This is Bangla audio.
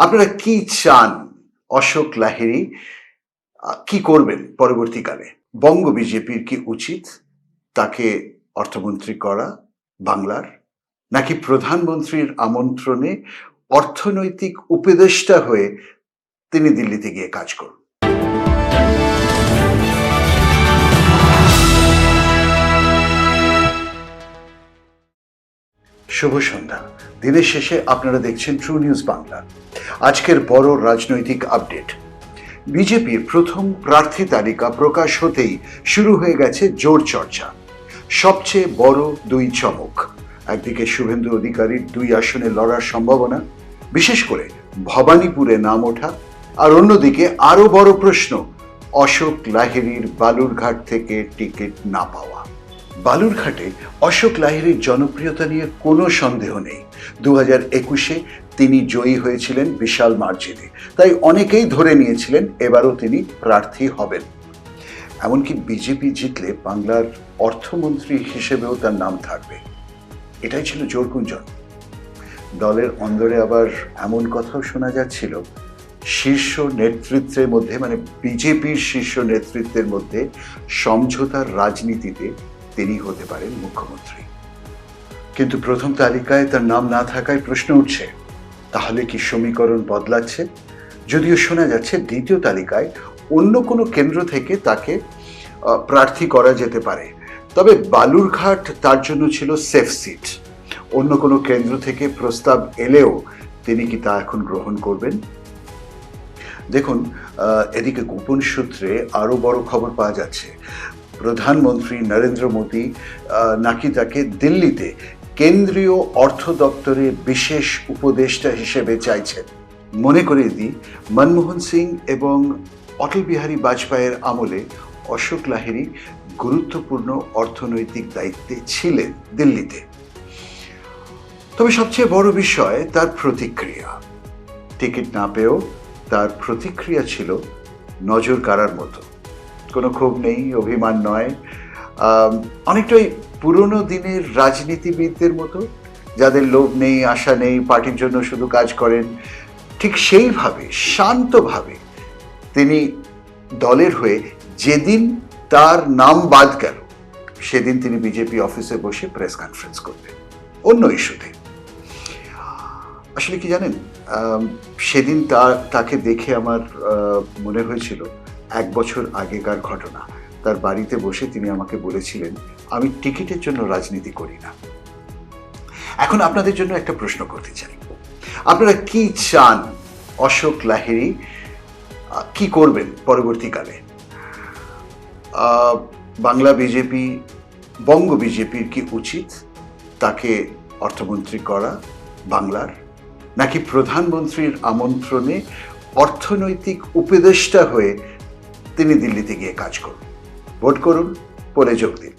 আপনারা কি চান? অশোক লাহিড়ী কি করবেন পরবর্তীকালে? বঙ্গ বিজেপির কি উচিত তাকে অর্থমন্ত্রী করা বাংলার, নাকি প্রধানমন্ত্রীর আমন্ত্রণে অর্থনৈতিক উপদেষ্টা হয়ে তিনি দিল্লিতে গিয়ে কাজ করুন? শুভ সন্ধ্যা। দিনের শেষে আপনারা দেখছেন ট্রু নিউজ বাংলা। আজকের বড় রাজনৈতিক আপডেট। বিজেপির প্রথম প্রার্থী তালিকা প্রকাশ হতেই শুরু হয়ে গেছে জোর চর্চা। সবচেয়ে বড় দুই চমক, একদিকে শুভেন্দু অধিকারীর 2 আসনে লড়ার সম্ভাবনা, বিশেষ করে ভবানীপুরে নাম ওঠা, আর অন্যদিকে আরো বড় প্রশ্ন, অশোক লাহিড়ীর বালুরঘাট থেকে টিকিট না পাওয়া। বালুরঘাটে অশোক লাহিড়ীর জনপ্রিয়তা নিয়ে কোনো সন্দেহ নেই। 2021-এ তিনি জয়ী হয়েছিলেন বিশাল মার্জিনে, তাই অনেকেই ধরে নিয়েছিলেন এবারও তিনি প্রার্থী হবেন। এমনকি বিজেপি জিতলে বাংলার অর্থমন্ত্রী হিসেবেও তার নাম থাকবে, এটাই ছিল জোর গুঞ্জন। দলের অন্দরে আবার এমন কথাও শোনা যাচ্ছিল, শীর্ষ নেতৃত্বের মধ্যে, মানে বিজেপির শীর্ষ নেতৃত্বের মধ্যে সমঝোতার রাজনীতিতে তিনি হতে পারেন মুখ্যমন্ত্রী। কিন্তু প্রথম তালিকায় তার নাম না থাকায় প্রশ্ন উঠছে, তাহলে কি সমীকরণ বদলাচ্ছে? যদিও শোনা যাচ্ছে দ্বিতীয় তালিকায় অন্য কোনো কেন্দ্র থেকে তাকে প্রার্থী করা যেতে পারে, তবে বালুরঘাট তার জন্য ছিল সেফ সিট। অন্য কোনো কেন্দ্র থেকে প্রস্তাব এলেও তিনি কি তা এখন গ্রহণ করবেন? দেখুন, এদিকে গোপন সূত্রে আরো বড় খবর পাওয়া যাচ্ছে, প্রধানমন্ত্রী নরেন্দ্র মোদী নাকি তাকে দিল্লিতে কেন্দ্রীয় অর্থ দপ্তরে বিশেষ উপদেষ্টা হিসেবে চাইছেন। মনে করে দিই, মনমোহন সিং এবং অটল বিহারী বাজপেয়ীর আমলে অশোক লাহিড়ী গুরুত্বপূর্ণ অর্থনৈতিক দায়িত্বে ছিলেন দিল্লিতে। তবে সবচেয়ে বড় বিষয় তার প্রতিক্রিয়া। টিকিট না পেয়েও তার প্রতিক্রিয়া ছিল নজর কাড়ার মতো। কোনো ক্ষোভ নেই, অভিমান নয়, অনেকটাই পুরনো দিনের রাজনীতিবিদদের মতো, যাদের লোভ নেই, আশা নেই, পার্টির জন্য শুধু কাজ করেন। ঠিক সেইভাবে শান্তভাবে তিনি দলের হয়ে, যেদিন তার নাম বাদ গেল সেদিন তিনি বিজেপি অফিসে বসে প্রেস কনফারেন্স করবেন অন্য ইস্যুতে। আসলে কি জানেন, সেদিন তাকে দেখে আমার মনে হয়েছিল 1 বছর আগেকার ঘটনা। তার বাড়িতে বসে তিনি আমাকে বলেছিলেন, আমি টিকিটের জন্য রাজনীতি করি না। এখন আপনাদের জন্য একটা প্রশ্ন করতে চাই, আপনারা কি চান? অশোক লাহিড়ী কি করবেন পরবর্তীকালে? বাংলা বিজেপি, বঙ্গ বিজেপির কি উচিত তাকে অর্থমন্ত্রী করা বাংলার, নাকি প্রধানমন্ত্রীর আমন্ত্রণে অর্থনৈতিক উপদেষ্টা হয়ে তিনি দিল্লিতে গিয়ে কাজ করুন? ভোট করুন, পোলে যোগ দিন।